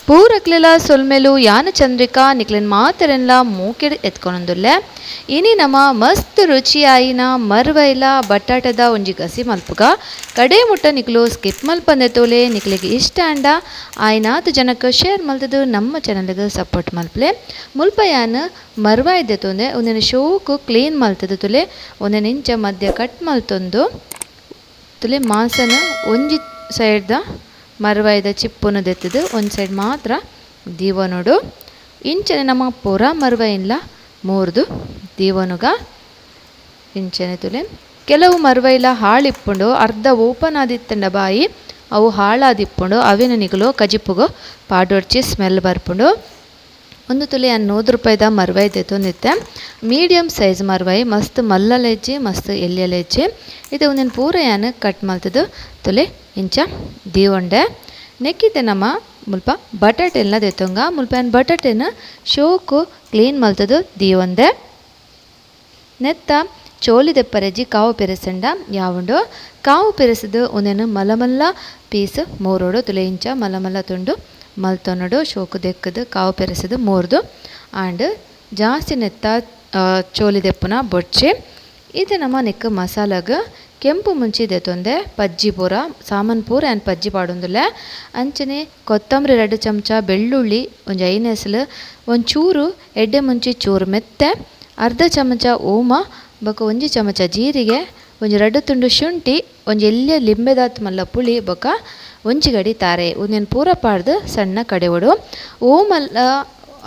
ಪೂರಕ್ಲೆಲ ಸೊಲ್ಮೆಲು ಯಾನ ಚಂದ್ರಿಕಾ ನಿಕ್ಲೆನ್ ಮಾತೆರೆನ್ಲ ಮೂಕೆಡ್ ಎತ್ಕೊನೊಂದುಲ್ಲೆ ಇನಿ ನಮ ಮಸ್ತ್ ರುಚಿಯಾಯಿನ ಮರ್ವೈಲ ಬಟಾಟದ ಒಂಜಿ ಗಸಿ ಮಲ್ಪುಗ ಕಡೆ ಮುಟ್ಟ ನಿಕ್ಲು ಸ್ಕಿಪ್ ಮಲ್ಪಂದೆ ತೋಲೆ ನಿಕ್ಲಿಗೆ ಇಷ್ಟ ಅಂಡ ಆಯ್ನಾತು ಜನಕ್ಕೆ ಶೇರ್ ಮಲ್ತದು ನಮ್ಮ ಚಾನಲ್ಗೆ ಸಪೋರ್ಟ್ ಮಲ್ಪಲೆ ಮುಲ್ಪ ಯಾನ್ ಮರ್ವಾಯ್ದೆ ತೊಂದೆ ಒಂದಿನ ಶೋಕು ಕ್ಲೀನ್ ಮಲ್ತದು ತುಲೆ ಒಂದಿನ ಇಂಚ ಮಧ್ಯ ಕಟ್ ಮಲ್ತೊಂದು ತುಲೆ ಮಾಸನ ಒಂಜಿ ಸೈಡ್ದ ಮರವಾಯ್ದ ಚಿಪ್ಪುನು ದೆತ್ತದು ಒಂದು ಸೈಡ್ ಮಾತ್ರ ದೀವನೋಡು ಇಂಚನೆ ನಮ್ಮ ಪೊರ ಮರವಾಯಿನ್ಲ ಮೂರ್ದು ದೀವನುಗ ಇಂಚನೆ ತುಲೆ ಕೆಲವು ಮರವಾಯಿಲ ಹಾಳಿಪ್ಪುಂಡು ಅರ್ಧ ಓಪನ್ ಆದಿತ್ತಂಡ ಬಾಯಿ ಅವು ಹಾಳಾದಿಪ್ಪುಂಡು ಅವೇನು ನಿಗಲು ಕಜಿಪ್ಪುಗು ಪಾಡೊಡ್ಚಿ ಸ್ಮೆಲ್ ಬರ್ಪುಂಡು ಒಂದು ತುಲೆ 100 ರೂಪಾಯಿದ ಮರವಾಯಿ ದೆತ್ತೊಂದಿತ್ತೆ ಮೀಡಿಯಮ್ ಸೈಜ್ ಮರವಾಯಿ ಮಸ್ತ್ ಮಲ್ಲಲೆಜ್ಜಿ ಮಸ್ತ್ ಎಲ್ಲಿಯಲೆಜ್ಜಿ ಇದು ಒಂದಿನ ಪೂರ ಯಾನ್ ಕಟ್ ಮಲ್ತದು ತುಲೆ ಇಂಚ ದೀವೊಂಡೆ ನೆಕ್ಕಿತೆ ನಮ್ಮ ಮುಲ್ಪ ಬಟಾಟೆಲ್ಲ ದೆತ್ತೊಂಗ ಮುಲ್ಪ ಯಾನ್ ಬಟಾಟೆನ ಶೋಕು ಕ್ಲೀನ್ ಮಲ್ತದು ದೀವೊಂದೆ ನೆತ್ತ ಚೋಲಿ ದೆಪ್ಪರೆಜ್ಜಿ ಕಾವು ಪೆರೆಸಂಡ ಯಾವುಂಡು ಕಾವು ಪೆರೆಸದು ಒಂದೇನು ಮಲಮಲ್ಲ ಪೀಸ್ ಮೂರೋಡು ತುಲೆ ಇಂಚ ಮಲಮಲ್ಲ ತುಂಡು ಮಲ್ತೊನಡು ಶೋಕು ದೆಕ್ಕದು ಕಾವು ಪೆರೆಸದು ಮೂರ್ದು ಆಂಡ್ ಜಾಸ್ತಿ ನೆತ್ತ ಚೋಲಿ ದೆಪ್ಪುನ ಬೊಡ್ಚಿ ಇದು ನಮ್ಮ ನೆಕ್ ಮಸಾಲಾಗ ಕೆಂಪು ಮುಂಚಿ ದೆತ್ತೊಂದೆ ಪಜ್ಜಿ ಪೂರ ಸಾಮಾನು ಪೂರ ಆ್ಯನ್ ಪಜ್ಜಿ ಪಾಡೊಂದುಲ್ಲೆ ಅಂಚನೆ ಕೊತ್ತಂಬರಿ 2 ಚಮಚ ಬೆಳ್ಳುಳ್ಳಿ ಒಂಜಿ 5 ಎಸಲು ಒಂಚೂರು ಎಡ್ಡೆ ಮುಂಚಿ ಚೂರು ಮೆತ್ತೆ ಅರ್ಧ ಚಮಚ ಓಮ ಬೊಕ 1 ಚಮಚ ಜೀರಿಗೆ ಒಂಜಿ 2 ತುಂಡು ಶುಂಠಿ ಒಂಜಿ ಎಲ್ಲಿಯ ಲಿಂಬೆದಾತ್ ಮಲ್ಲ ಪುಳಿ ಬೊಕ ಒಂಜಿ ಗಡಿ ತಾರೆ ಒಂದೇನು ಪೂರ ಪಾಡ್ದು ಸಣ್ಣ ಕಡೆವಡು ಓಮಲ್ಲ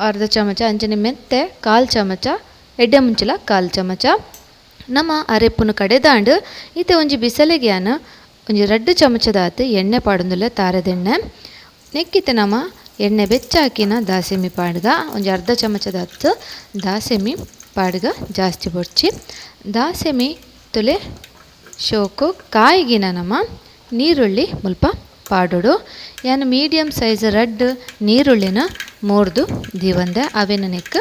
ಅರ್ಧ ಚಮಚ ಅಂಚನೆ ಮೆತ್ತೆ 1/4 ಚಮಚ ಎಡ್ಡೆ ಮುಂಚಿಲ 1/4 ಚಮಚ ನಮ್ಮ ಅರೆಪ್ಪುನು ಕಡೆದಾಂಡು ಈತೆ ಒಂಜಿ ಬಿಸಲೆಗೆ ಯಾನ್ ಒಂಜಿ 2 ಚಮಚದಾತ್ ಎಣ್ಣೆ ಪಾಡೊಂದುಲ್ಲೆ ತಾರೆದೆಣ್ಣೆ ನೆಕ್ಕಿತೆ ನಮ್ಮ ಎಣ್ಣೆ ಬೆಚ್ಚಾಕಿನ ದಾಸೆಮಿ ಪಾಡ್ಗ ಒಂಜಿ ಅರ್ಧ ಚಮಚದಾತ್ ದಾಸೆಮಿ ಪಾಡ್ಗ ಜಾಸ್ತಿ ಬೊಡ್ಚಿ ದಾಸೆಮಿ ತುಲೆ ಶೋಕು ಕಾಯಿಗಿನ ನಮ್ಮ ನೀರುಳ್ಳಿ ಮುಲ್ಪ ಪಾಡೋಡು ಯಾನ್ ಮೀಡಿಯಮ್ ಸೈಜ್ ರೆಡ್ ನೀರುಳ್ಳಿನ ಮೂರ್ದು ದೀವಂದೆ ಅವೇನು ನೆಕ್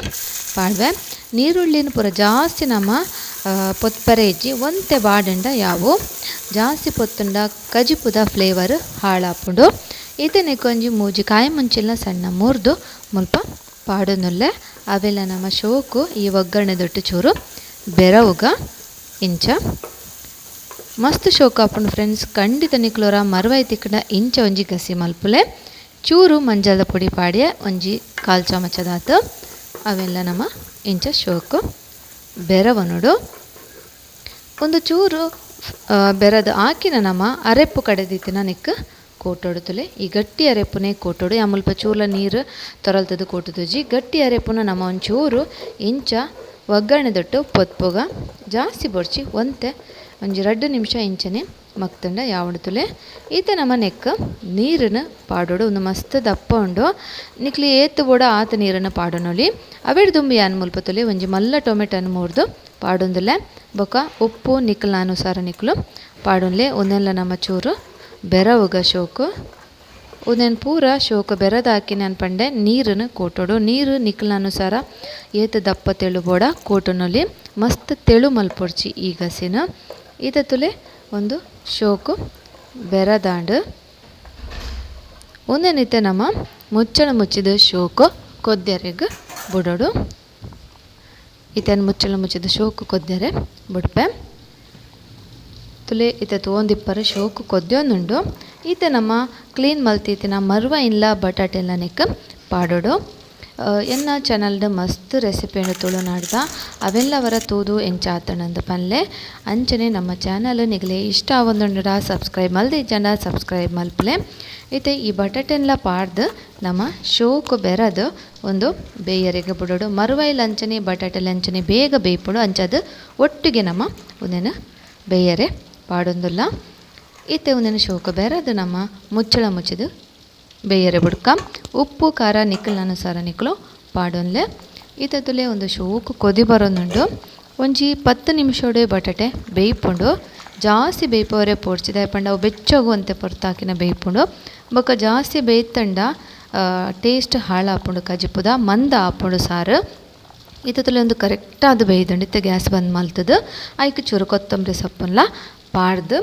ಪಾಡ್ವೆ ನೀರುಳ್ಳಿನ ಪೂರ ಜಾಸ್ತಿ ನಮ್ಮ ಪೊತ್ಪರೆ ಇಜ್ಜಿ ಒಂತೆ ಬಾಡಂಡ ಯಾವು ಜಾಸ್ತಿ ಪೊತ್ತುಂಡ ಕಜಿಪುದ ಫ್ಲೇವರ್ ಹಾಳಾಪುಂಡು ಇದನ್ನೇ ಕೊಂಜಿ ಮೂಜಿ ಕಾಯಿ ಮುಂಚಿಲ್ನ ಸಣ್ಣ ಮೂರ್ದು ಮುಲ್ಪ ಪಾಡೋನುಲ್ಲೆ ಅವೆಲ್ಲ ನಮ್ಮ ಶೋಕು ಈ ಒಗ್ಗರಣೆ ದೊಟ್ಟು ಚೂರು ಬೆರವುಗ ಇಂಚ ಮಸ್ತ್ ಶೋಕು ಆಪುಂಡು ಫ್ರೆಂಡ್ಸ್ ಖಂಡಿತ ನಿಕ್ಲೋರ ಮರವಾಯಿ ತಿಕ್ಕಡ ಇಂಚ ಒಂಜಿ ಗಸಿ ಮಲ್ಪುಲೆ ಚೂರು ಮಂಜಾದ ಪುಡಿ ಪಾಡ್ಯ ಒಂಜಿ 1/4 ಚಮಚದಾತು ಅವೆಲ್ಲ ನಮ್ಮ ಇಂಚ ಶೋಕು ಬೆರವನುಡು ಒಂದು ಚೂರು ಬೆರದ ಹಾಕಿನ ನಮ್ಮ ಅರೆಪ್ಪು ಕಡೆದಿತ್ತಿನ ನಿಕ್ ಕೋಟೊಡುತ್ತಲೆ ಈ ಗಟ್ಟಿ ಅರೆಪ್ಪುನೇ ಕೋಟೊಡು ಯಾ ಮುಲ್ಪ ಚೂರ್ಲ ನೀರು ತೊರಲ್ತದು ಕೋಟುದುಜಿ ಗಟ್ಟಿ ಅರೆಪ್ಪುನ ನಮ್ಮ ಒಂಚೂರು ಇಂಚ ಒಗ್ಗರಣೆ ದೊಟ್ಟು ಪೊತ್ಪುಗ ಜಾಸ್ತಿ ಬೊಡ್ಚಿ ಒಂತೆ ಒಂಜಿ 2 ನಿಮಿಷ ಇಂಚನೆ ಮಕ್ತಂಡ ಯಾವಡ್ತುಲೆ ಈತ ನಮ್ಮ ನೆಕ್ ನೀರನ್ನು ಪಾಡೋಡು ಒಂದು ಮಸ್ತ್ ದಪ್ಪ ಉಂಡು ನಿಕ್ಲಿ ಏತು ಬೋಡ ಆತ ನೀರನ್ನು ಪಾಡೋನೊಲಿ ಅವೆಡ್ ದುಂಬಿ ಯಾನ್ ಮುಲ್ಪತೊಲಿ ಒಂಜಿ ಮಲ್ಲ ಟೊಮೆಟೊನ ಮೂರ್ದು ಪಾಡೊಂದುಲ್ಲೆ ಬೊಕ ಉಪ್ಪು ನಿಕ್ಲ ಅನುಸಾರ ನಿಕ್ಲು ಪಾಡೊನ್ಲೆ ಒಂದೆಲ್ಲ ನಮ್ಮ ಚೂರು ಬೆರವುಗ ಶೋಕು ಒಂದೇನು ಪೂರ ಶೋಕು ಬೆರದ ಹಾಕಿ ನಾನು ಪಂಡೆ ನೀರನ್ನು ಕೋಟೋಡು ನೀರು ನಿಕ್ಲ ಅನುಸಾರ ಏತು ದಪ್ಪ ತೆಳು ಬೋಡ ಕೋಟೊನೊಲಿ ಮಸ್ತ್ ತೆಳು ಮಲ್ಪೊಡ್ಚಿ ಈ ಗಸಿನ ಈತ ತುಲೆ ಒಂದು ಶೋಕು ಬೆರದಾಂಡು ಒಂದೇನಿತ್ತೆ ನಮ್ಮ ಮುಚ್ಚಳ ಮುಚ್ಚಿದ ಶೋಕು ಕೊದ್ದೆರೆಗ್ ಬುಡೋಡು ಈತನ ಮುಚ್ಚಳ ಮುಚ್ಚಿದ ಶೋಕು ಕೊದ್ದೆರೆ ಬುಡ್ಪೆ ತುಲೆ ಈತ ತೋಂದಿಪ್ಪರ ಶೋಕು ಕೊದ್ದೊಂದುಂಡು ಈತ ನಮ್ಮ ಕ್ಲೀನ್ ಮಲ್ತೀತಿನ ಮರವಾಯಿನ್ಲ ಬಟಾಟೆಲ್ಲ ನೆಕ್ ಪಾಡೋಡು ಎನ್ನ ಚಾನಲ್ದ ಮಸ್ತ್ ರೆಸಿಪಿಯನ್ನು ತುಳುನಾಡ್ದ ಅವೆಲ್ಲವರ ತೂದು ಎಂಚಾತಣಂದು ಪನ್ಲೆ ಅಂಚನೆ ನಮ್ಮ ಚಾನಲ್ ನಿಗಲೆ ಇಷ್ಟ ಆವೊಂದುಂಡ ಸಬ್ಸ್ಕ್ರೈಬ್ ಮಲ್ದಿ ಜನ ಸಬ್ಸ್ಕ್ರೈಬ್ ಮಲ್ಪಲೆ ಇತ್ತೆ ಈ ಬಟಾಟೆಲ್ಲ ಪಾಡ್ದು ನಮ್ಮ ಶೋಕು ಬೆರದು ಒಂದು ಬೇಯರೆಗೆ ಬಿಡೋಡು ಮರವಾಯಿಲ್ ಅಂಚನೆ ಬಟಾಟೆಲ್ಲ ಅಂಚನೆ ಬೇಗ ಬೇಯ್ಪುಡು ಅಂಚದು ಒಟ್ಟಿಗೆ ನಮ್ಮ ಒಂದೇನು ಬೇಯರೆ ಪಾಡೊಂದುಲ್ಲ ಇತ್ತೆ ಒಂದೇನು ಶೋಕು ಬೆರದು ನಮ್ಮ ಮುಚ್ಚಳ ಮುಚ್ಚಿದು ಬೇಯರೆ ಬುಡ್ಕ ಉಪ್ಪು ಖಾರ ನಿಕ್ಕಲ್ ಅನುಸಾರ ನಿಕ್ಕಲು ಪಾಡೊನ್ಲೆ ಇತದುಲೆ ಒಂದು ಶೋಕು ಕೊದಿ ಬರೋನುಂಡು ಒಂಜಿ 10 ನಿಮಿಷಡೆ ಬಟಾಟೆ ಬೇಯ್ಪುಂಡು ಜಾಸ್ತಿ ಬೇಯ್ಪವರೆ ಪೋಡ್ಚಿದ ಪಂಡ ಅವು ಬೆಚ್ಚಗುವಂತೆ ಪೊರ್ತಾಕಿನ ಬೇಯ್ಪುಂಡು ಬೊಕ ಜಾಸ್ತಿ ಬೇಯ್ತಂಡ ಟೇಸ್ಟ್ ಹಾಳಾಪುಂಡು ಕಜಿಪುದ ಮಂದ ಆಪುಂಡು ಸಾರು ಇತದುಲೆ ಒಂದು ಕರೆಕ್ಟಾದ ಬೇಯ್ದುಂಡು ಇತ್ತೆ ಗ್ಯಾಸ್ ಬಂದ್ ಮಲ್ತದು ಐಕ್ ಚೂರು ಕೊತ್ತಂಬರಿ ಸೊಪ್ಪನ್ಲ ಪಾಡ್ದು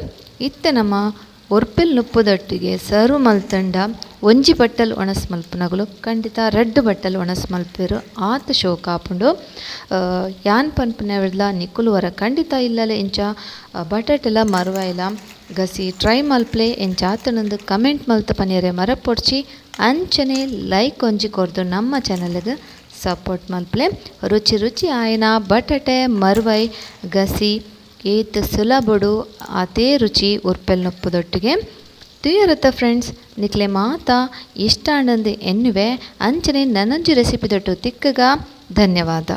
ಇತ್ತೆ ನಮ್ಮ ಒರ್ಪೆಲ್ ನುಪ್ಪುದೊಟ್ಟಿಗೆ ಸರ್ವ್ ಮಲ್ತಂಡ ಒಂಜಿ ಬಟ್ಟಲು ಒಣಸ್ ಮಲ್ಪುನಗಳು ಖಂಡಿತ ರಡ್ಡ್ ಬಟ್ಟಲು ಒಣಸ್ ಮಲ್ಪೆರು ಆತ ಶೋಕ್ ಆಪುಂಡು. ಯಾನ್ ಪನ್ಪುನವೆಡ್ಲ ನಿಕುಲು ವರ ಖಂಡಿತ ಇಲ್ಲಲೆ ಇಂಚ ಬಟಾಟೆಲ ಮರುವಾಯಿಲ ಗಸಿ ಟ್ರೈ ಮಲ್ಪಲೆ ಎಂಚ ಆತನೊಂದು ಕಮೆಂಟ್ ಮಲ್ತ ಪನಿಯರೆ ಮರಪೊಡ್ಚಿ ಅಂಚನೆ ಲೈಕ್ ಒಂಜಿ ಕೊರ್ದು ನಮ್ಮ ಚಾನಲ್ಗೆ ಸಪೋರ್ಟ್ ಮಲ್ಪಲೆ. ರುಚಿ ರುಚಿ ಆಯ್ನ ಬಟಾಟೆ ಮರುವೈ ಗಸಿ ಏತ್ ಸುಲಭಡು ಅದೇ ರುಚಿ ಉರ್ಪೆಲ್ ನೊಪ್ಪುದೊಟ್ಟಿಗೆ ತುಯರತ್ತ ಫ್ರೆಂಡ್ಸ್ ನಿಕ್ಲೆ ಮಾತ ಇಷ್ಟ ಆಂಡಂದು ಎನ್ನುವೆ ಅಂಚನೆ ನನಂಜಿ ರೆಸಿಪಿ ದೊಟ್ಟು ತಿಕ್ಕಗ ಧನ್ಯವಾದ.